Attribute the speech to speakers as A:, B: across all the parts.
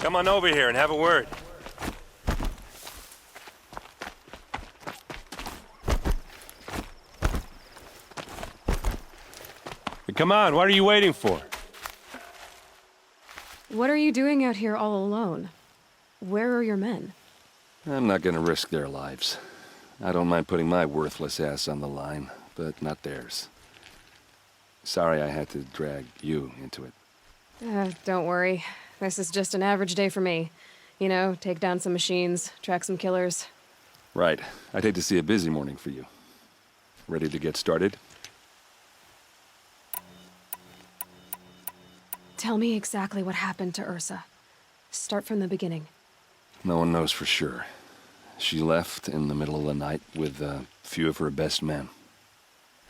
A: Come on over here and have a word. Come on, what are you waiting for?
B: What are you doing out here all alone? Where are your men?
C: I'm not gonna risk their lives. I don't mind putting my worthless ass on the line, but not theirs. Sorry I had to drag you into it.
B: Don't worry. This is just an average day for me. You know, take down some machines, track some killers.
C: Right. I'd hate to see a busy morning for you. Ready to get started?
B: Tell me exactly what happened to Ursa. Start from the beginning.
C: No one knows for sure. She left in the middle of the night with a few of her best men.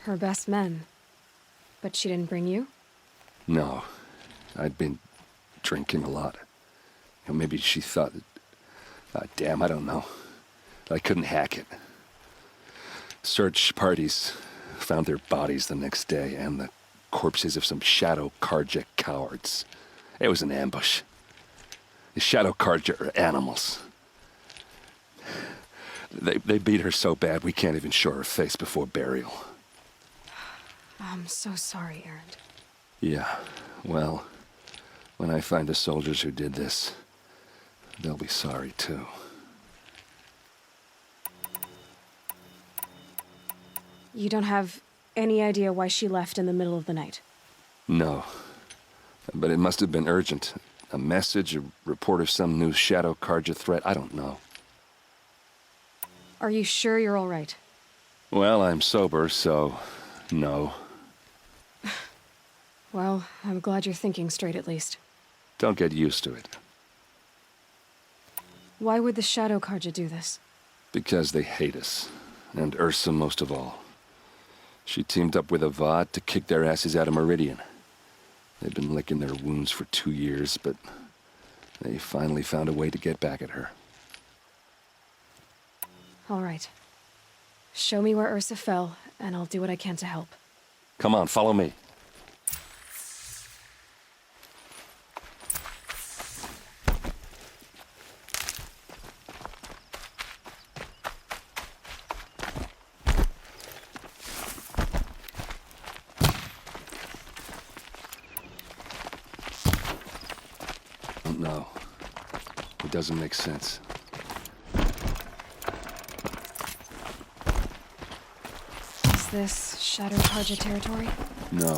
B: Her best men. But she didn't bring you?
C: No. I'd been drinking a lot. Maybe she thought... damn, I don't know. I couldn't hack it. Search parties found their bodies the next day, and the corpses of some Shadow Karja cowards. It was an ambush. The Shadow Karja are animals. They beat her so bad we can't even show her face before burial.
B: I'm so sorry, Erend.
C: Yeah, well, when I find the soldiers who did this, they'll be sorry too.
B: You don't have any idea why she left in the middle of the night?
C: No. But it must have been urgent. A message, a report of some new Shadow Karja threat, I don't know.
B: Are you sure you're all right?
C: Well, I'm sober, so... no.
B: Well, I'm glad you're thinking straight at least.
C: Don't get used to it.
B: Why would the Shadow Karja do this?
C: Because they hate us. And Ursa most of all. She teamed up with Avad to kick their asses out of Meridian. They've been licking their wounds for 2 years, but they finally found a way to get back at her.
B: All right. Show me where Ursa fell, and I'll do what I can to help.
C: Come on, follow me. No. It doesn't make sense.
B: Is this Shadow Karja territory?
C: No.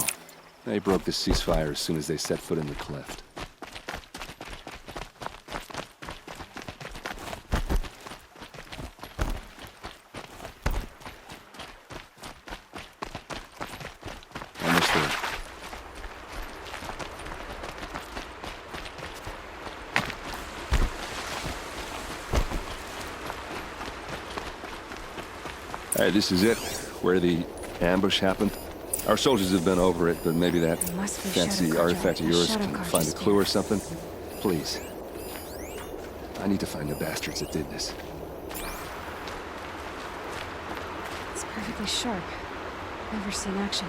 C: They broke the ceasefire as soon as they set foot in the cleft. Almost there. This is it, where the ambush happened. Our soldiers have been over it, but maybe that
B: Must be
C: fancy
B: Shadow Karja.
C: artifact of yours
B: Shadow
C: can
B: Karja
C: find a
B: spear.
C: clue or something. Please. I need to find the bastards that did this.
B: It's perfectly sharp. Never seen action.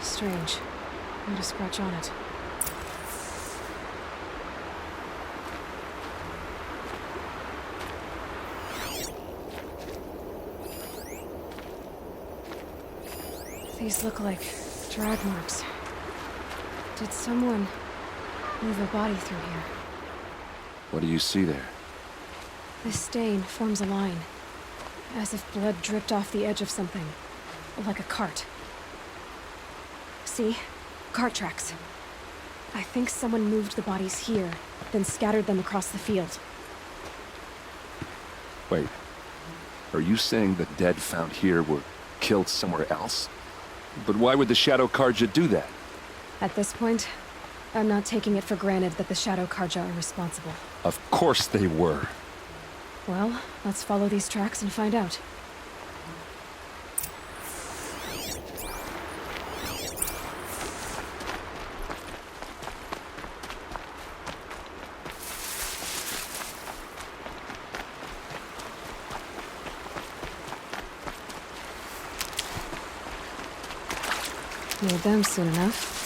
B: Strange. Not a scratch on it. These look like drag marks. Did someone move a body through here?
C: What do you see there?
B: This stain forms a line, as if blood dripped off the edge of something, like a cart. See? Cart tracks. I think someone moved the bodies here, then scattered them across the field.
C: Wait. Are you saying the dead found here were killed somewhere else? But why would the Shadow Karja do that?
B: At this point, I'm not taking it for granted that the Shadow Karja are responsible.
C: Of course they were.
B: Well, let's follow these tracks and find out. Need them soon enough.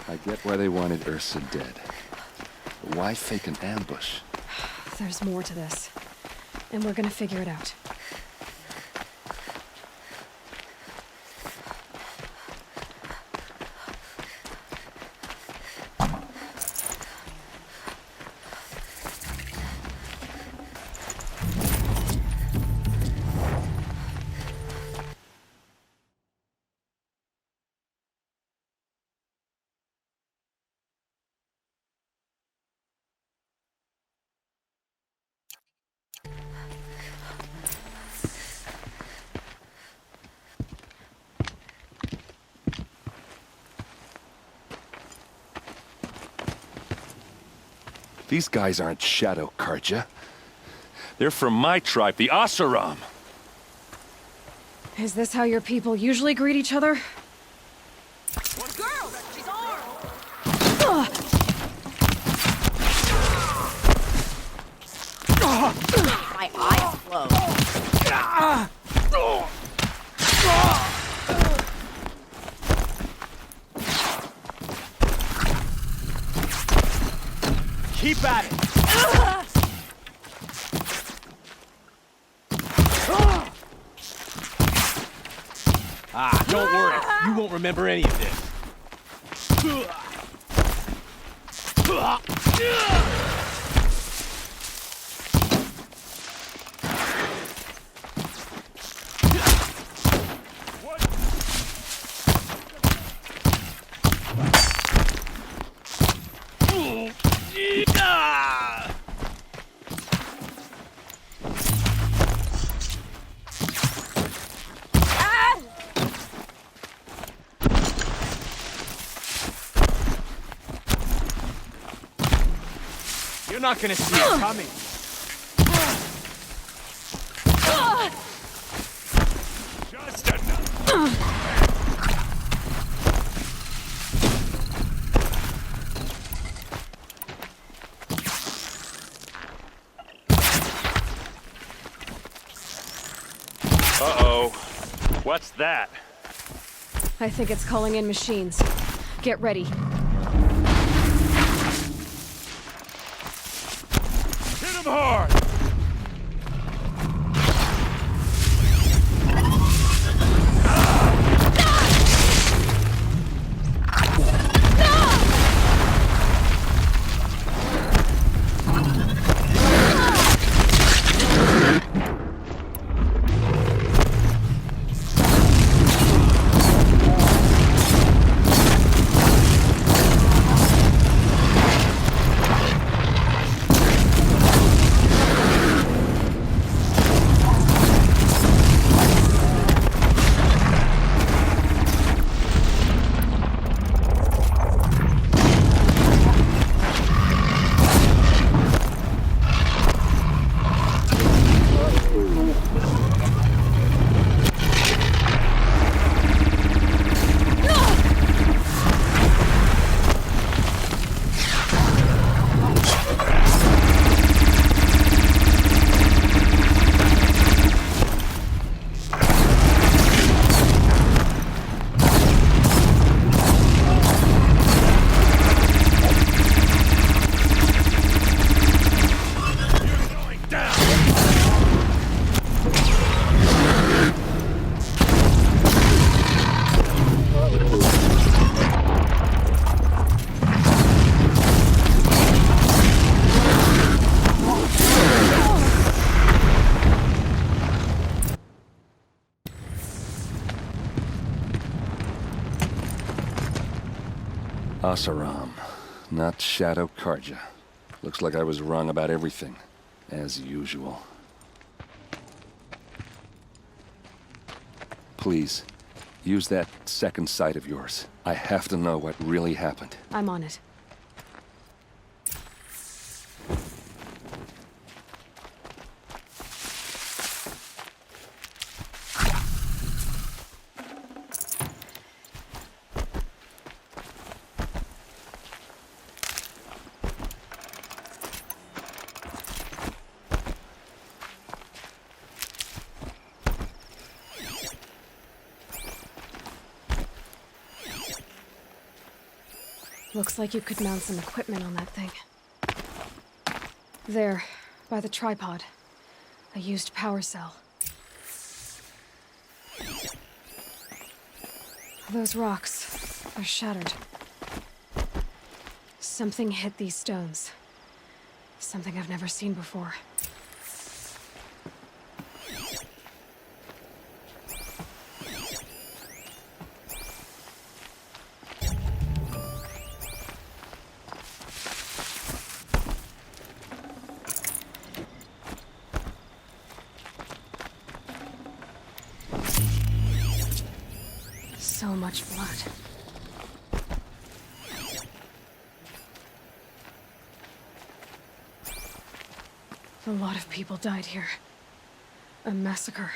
C: I get why they wanted Ursa dead. But why fake an ambush?
B: There's more to this. And we're gonna figure it out.
C: These guys aren't Shadow Karja.
A: They're from my tribe, the Asaram.
B: Is this how your people usually greet each other?
D: Girl, she's armed. My eyes closed.
E: Keep at it! Ah, don't worry. You won't remember any of this. You're not gonna see it coming.
A: Just enough. Uh-oh. What's that?
B: I think it's calling in machines. Get ready.
A: Hit him hard!
C: Asaram, not Shadow Karja. Looks like I was wrong about everything, as usual. Please, Use that second sight of yours. I have to know what really happened.
B: I'm on it. Looks like you could mount some equipment on that thing. There, by the tripod. A used power cell. Those rocks are shattered. Something hit these stones. Something I've never seen before. So much blood. A lot of people died here. A massacre.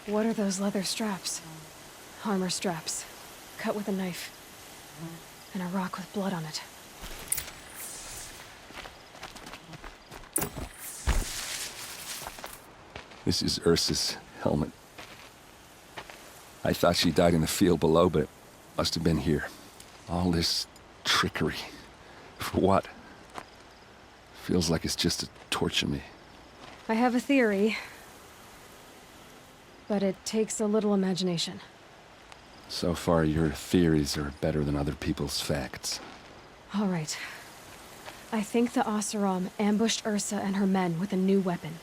B: What are those leather straps? Armor straps, cut with a knife. And a rock with blood on it.
C: This is Ursa's helmet. I thought she died in the field below, but it must have been here. All this trickery. For what? Feels like it's just to torture me.
B: I have a theory. But it takes a little imagination.
C: So far, your theories are better than other people's facts.
B: All right. I think the Oseram ambushed Ursa and her men with a new weapon.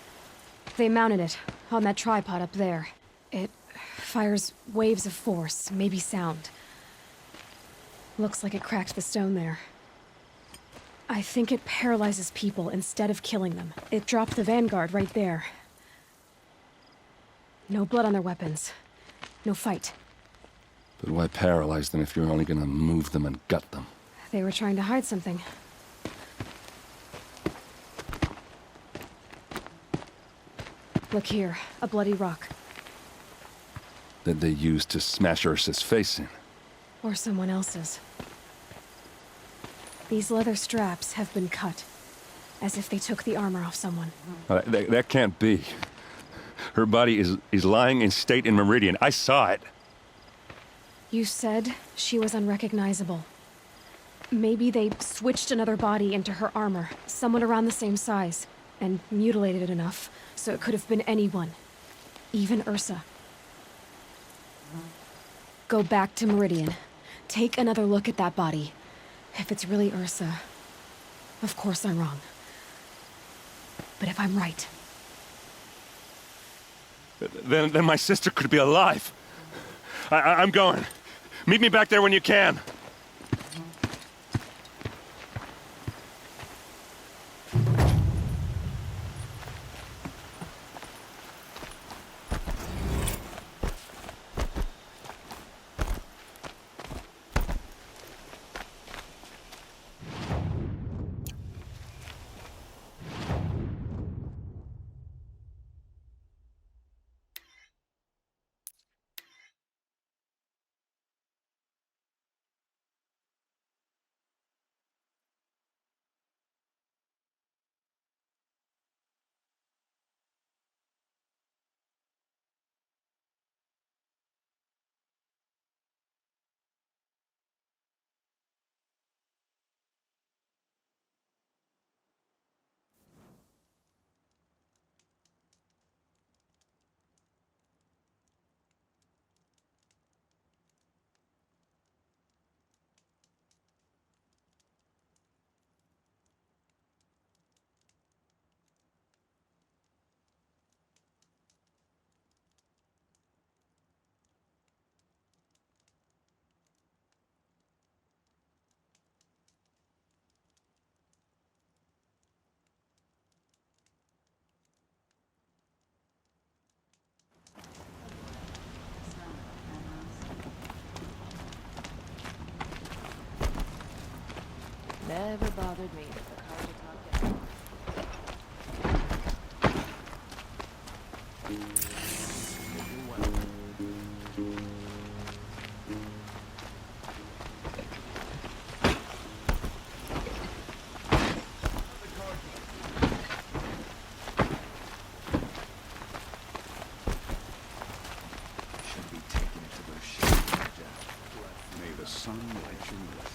B: They mounted it on that tripod up there. It fires waves of force, maybe sound. Looks like it cracked the stone there. I think it paralyzes people instead of killing them. It dropped the vanguard right there. No blood on their weapons. No fight.
C: But why paralyze them if you're only gonna move them and gut them?
B: They were trying to hide something. Look here, a bloody rock.
C: That they used to smash Ursa's face in.
B: Or someone else's. These leather straps have been cut, as if they took the armor off someone.
C: That can't be. Her body is lying in state in Meridian. I saw it.
B: You said she was unrecognizable. Maybe they switched another body into her armor, someone around the same size, and mutilated it enough so it could have been anyone. Even Ursa. Go back to Meridian. Take another look at that body. If it's really Ursa, of course I'm wrong. But if I'm right...
A: Then my sister could be alive. I'm going. Meet me back there when you can.
D: Never bothered me that the Carja talked down.
F: Should be taking it to those ships, Jack. May the sun light you with.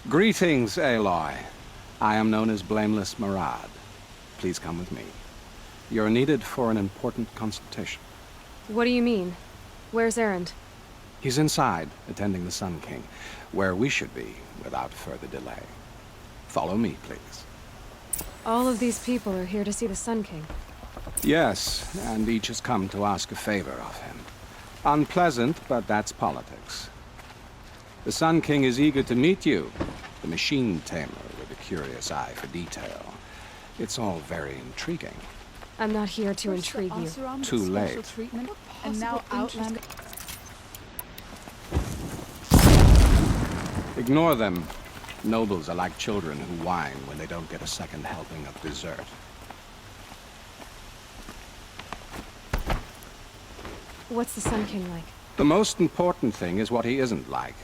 G: Greetings, Aloy. I am known as Blameless Marad. Please come with me. You're needed for an important consultation.
B: What do you mean? Where's Erend?
G: He's inside, attending the Sun King, where we should be without further delay. Follow me, please.
B: All of these people are here to see the Sun King.
G: Yes, and each has come to ask a favor of him. Unpleasant, but that's politics. The Sun King is eager to meet you, the machine tamer with a curious eye for detail. It's all very intriguing.
B: I'm not here to intrigue you.
G: Too late.
D: And now Outlander.
G: Ignore them. Nobles are like children who whine when they don't get a second helping of dessert.
B: What's the Sun King like?
G: The most important thing is what he isn't like.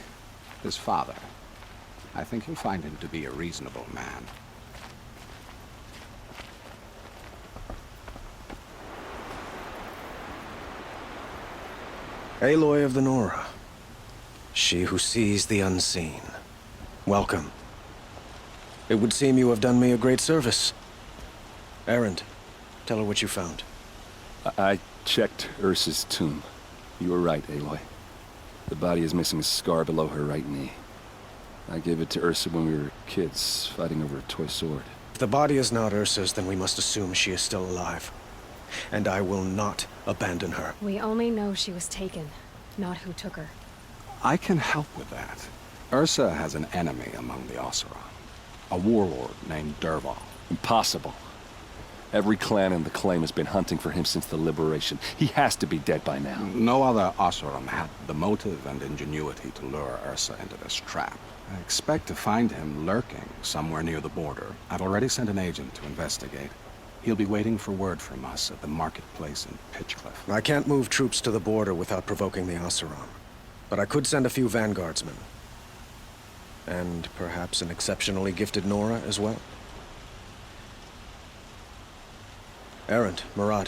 G: His father. I think you'll find him to be a reasonable man.
H: Aloy of the Nora. She who sees the unseen. Welcome. It would seem you have done me a great service. Erend, tell her what you found.
C: I checked Ursa's tomb. You were right, Aloy. The body is missing a scar below her right knee. I gave it to Ursa when we were kids, fighting over a toy sword.
H: If the body is not Ursa's, then we must assume she is still alive. And I will not abandon her.
B: We only know she was taken, not who took her.
G: I can help with that. Ursa has an enemy among the Oseram. A warlord named Dervahl.
C: Impossible. Every clan in the claim has been hunting for him since the liberation. He has to be dead by now.
G: No other Oseram had the motive and ingenuity to lure Ursa into this trap. I expect to find him lurking somewhere near the border. I've already sent an agent to investigate. He'll be waiting for word from us at the marketplace in Pitchcliff.
H: I can't move troops to the border without provoking the Oseram. But I could send a few vanguardsmen. And perhaps an exceptionally gifted Nora as well. Erend, Marad,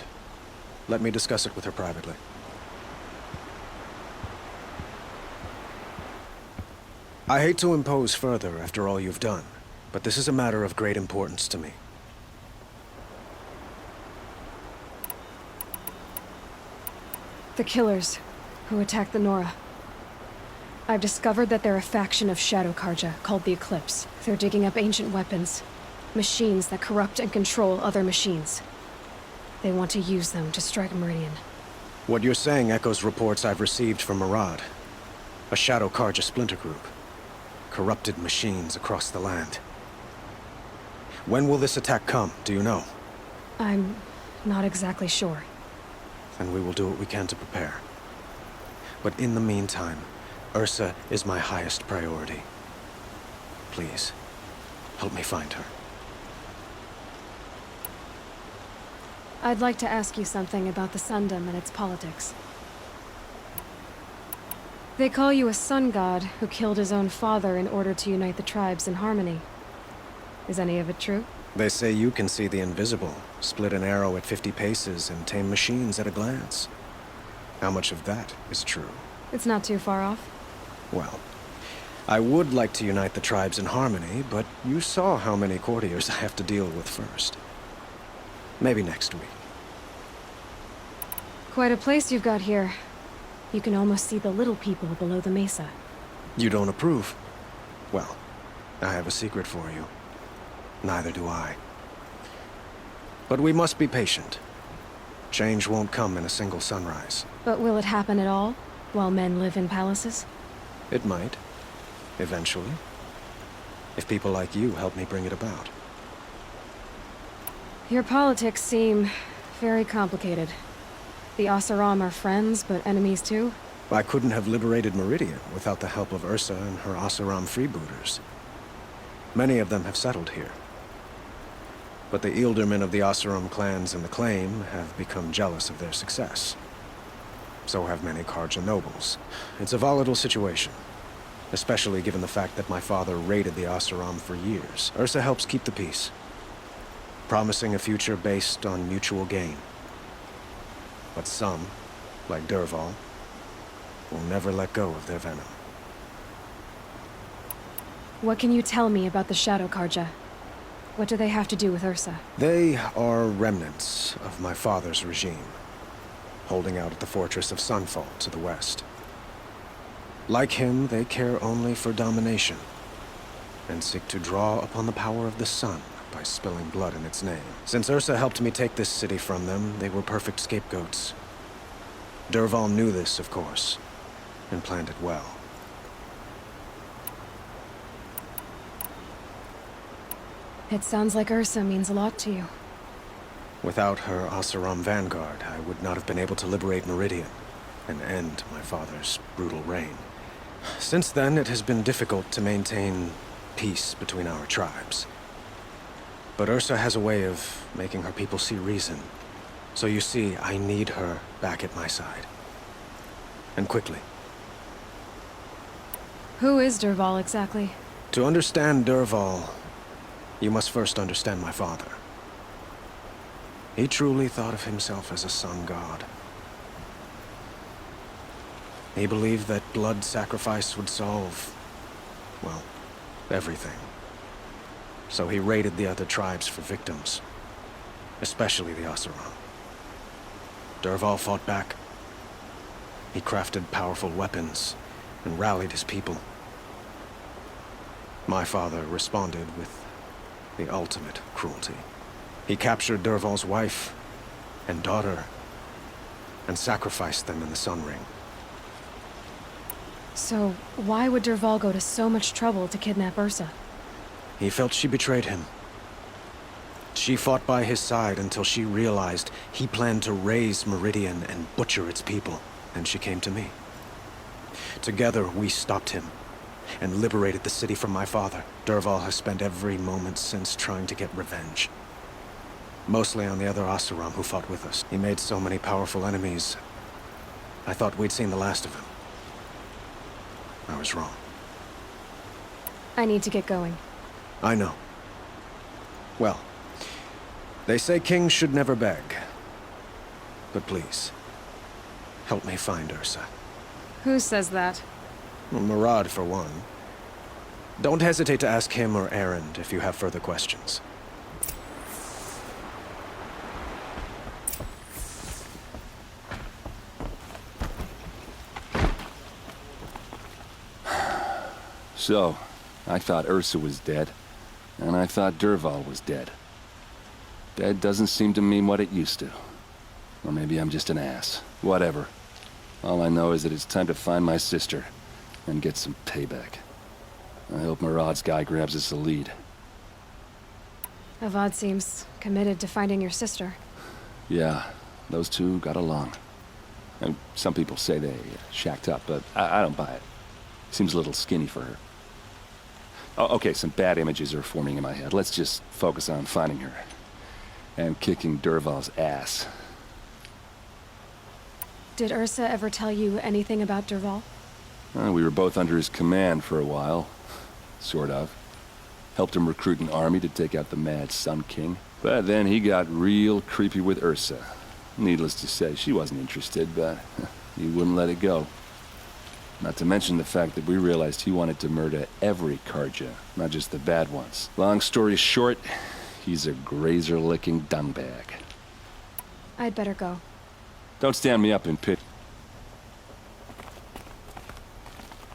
H: let me discuss it with her privately. I hate to impose further after all you've done, but this is a matter of great importance to me.
B: The killers who attacked the Nora. I've discovered that they're a faction of Shadow Carja called the Eclipse. They're digging up ancient weapons. Machines that corrupt and control other machines. They want to use them to strike Meridian.
H: What you're saying echoes reports I've received from Marad. A Shadow Carja splinter group. Corrupted machines across the land. When will this attack come, do you know?
B: I'm not exactly sure.
H: And we will do what we can to prepare. But in the meantime, Ursa is my highest priority. Please, help me find her.
B: I'd like to ask you something about the Sundom and its politics. They call you a sun god who killed his own father in order to unite the tribes in harmony. Is any of it true?
H: They say you can see the invisible, split an arrow at 50 paces, and tame machines at a glance. How much of that is true?
B: It's not too far off.
H: Well, I would like to unite the tribes in harmony, but you saw how many courtiers I have to deal with first. Maybe next week.
B: Quite a place you've got here. You can almost see the little people below the mesa.
H: You don't approve? Well, I have a secret for you. Neither do I. But we must be patient. Change won't come in a single sunrise.
B: But will it happen at all, while men live in palaces?
H: It might. Eventually. if people like you help me bring it about.
B: Your politics seem very complicated. The Oseram are friends, but enemies too?
H: I couldn't have liberated Meridian without the help of Ursa and her Oseram freebooters. Many of them have settled here. But the Ealdormen of the Oseram clans and the Claim have become jealous of their success. So have many Carja nobles. It's a volatile situation, especially given the fact that my father raided the Oseram for years. Ursa helps keep the peace, promising a future based on mutual gain. But some, like Dervahl, will never let go of their venom.
B: What can you tell me about the Shadow Carja? What do they have to do with Ursa?
H: They are remnants of my father's regime, holding out at the fortress of Sunfall to the west. Like him, they care only for domination, and seek to draw upon the power of the sun by spilling blood in its name. Since Ursa helped me take this city from them, they were perfect scapegoats. Dervahl knew this, of course, and planned it well.
B: It sounds like Ursa means a lot to you.
H: Without her Oseram vanguard, I would not have been able to liberate Meridian and end my father's brutal reign. Since then, it has been difficult to maintain peace between our tribes. But Ursa has a way of making her people see reason. So you see, I need her back at my side. And quickly.
B: Who is Dervahl exactly?
H: To understand Dervahl, you must first understand my father. He truly thought of himself as a sun god. He believed that blood sacrifice would solve, well, everything. So he raided the other tribes for victims, especially the Oseram. Dervahl fought back. He crafted powerful weapons and rallied his people. My father responded with the ultimate cruelty. He captured Dervahl's wife and daughter and sacrificed them in the Sun Ring.
B: So, why would Dervahl go to so much trouble to kidnap Ursa?
H: He felt she betrayed him. She fought by his side until she realized he planned to raise Meridian and butcher its people, and she came to me. Together, we stopped him and liberated the city from my father. Dervahl has spent every moment since trying to get revenge. Mostly on the other Oseram who fought with us. He made so many powerful enemies, I thought we'd seen the last of him. I was wrong.
B: I need to get going.
H: I know. Well, they say kings should never beg. But please, help me find Ursa.
B: Who says that?
H: Murad, for one. Don't hesitate to ask him or Erend if you have further questions.
C: So, I thought Ursa was dead, and I thought Dervahl was dead. Dead doesn't seem to mean what it used to. Or maybe I'm just an ass. Whatever. All I know is that it's time to find my sister and get some payback. I hope Murad's guy grabs us a lead.
B: Avad seems committed to finding your sister.
C: Yeah, those two got along. And some people say they shacked up, but I don't buy it. Seems a little skinny for her. Oh, okay, some bad images are forming in my head. Let's just focus on finding her. And kicking Dervahl's ass.
B: Did Ursa ever tell you anything about Dervahl?
C: We were both under his command for a while. Sort of. Helped him recruit an army to take out the Mad Sun King. But then he got real creepy with Ursa. Needless to say, she wasn't interested, but he wouldn't let it go. Not to mention the fact that we realized he wanted to murder every Carja, not just the bad ones. Long story short, he's a grazer-licking dungbag.
B: I'd better go.
C: Don't stand me up in pit.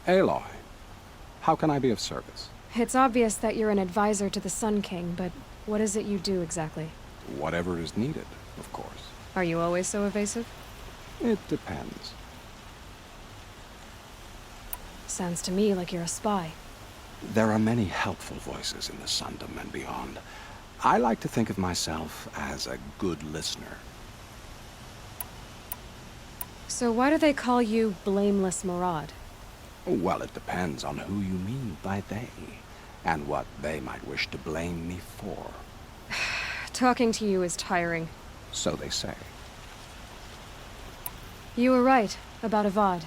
G: Aloy, how can I be of service?
B: It's obvious that you're an advisor to the Sun King, but what is it you do exactly?
G: Whatever is needed, of course.
B: Are you always so evasive?
G: It depends.
B: Sounds to me like you're a spy.
G: There are many helpful voices in the Sundom and beyond. I like to think of myself as a good listener.
B: So why do they call you Blameless Marad?
G: Well, it depends on who you mean by they, and what they might wish to blame me for.
B: Talking to you is tiring.
G: So they say.
B: You were right about Avad.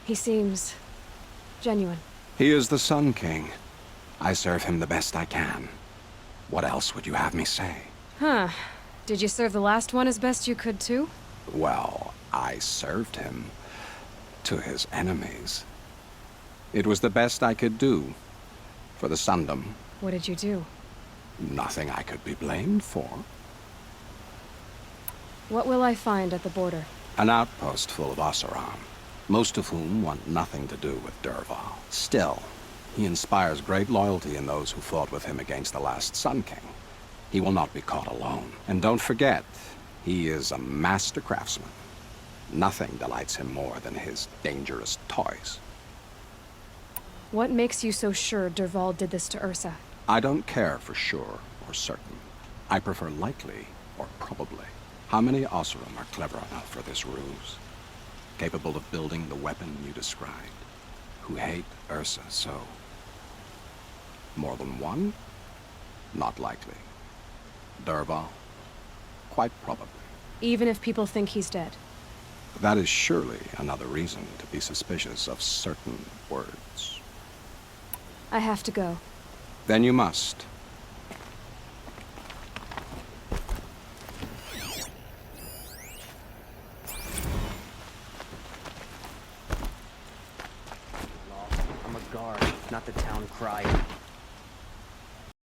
B: He seems genuine.
G: He is the Sun King. I serve him the best I can. What else would you have me say?
B: Huh. Did you serve the last one as best you could, too?
G: Well, I served him to his enemies. It was the best I could do for the Sundom.
B: What did you do?
G: Nothing I could be blamed for.
B: What will I find at the border?
G: An outpost full of Oseram, most of whom want nothing to do with Dervahl. Still, he inspires great loyalty in those who fought with him against the last Sun King. He will not be caught alone. And don't forget, he is a master craftsman. Nothing delights him more than his dangerous toys.
B: What makes you so sure Dervahl did this to Ursa?
G: I don't care for sure or certain. I prefer likely or probably. How many Oseram are clever enough for this ruse? Capable of building the weapon you described? Who hate Ursa so? More than one? Not likely. Dervahl? Quite probably.
B: Even if people think he's dead?
G: That is surely another reason to be suspicious of certain words.
B: I have to go.
G: Then you must.
I: I'm a guard, not the town crier.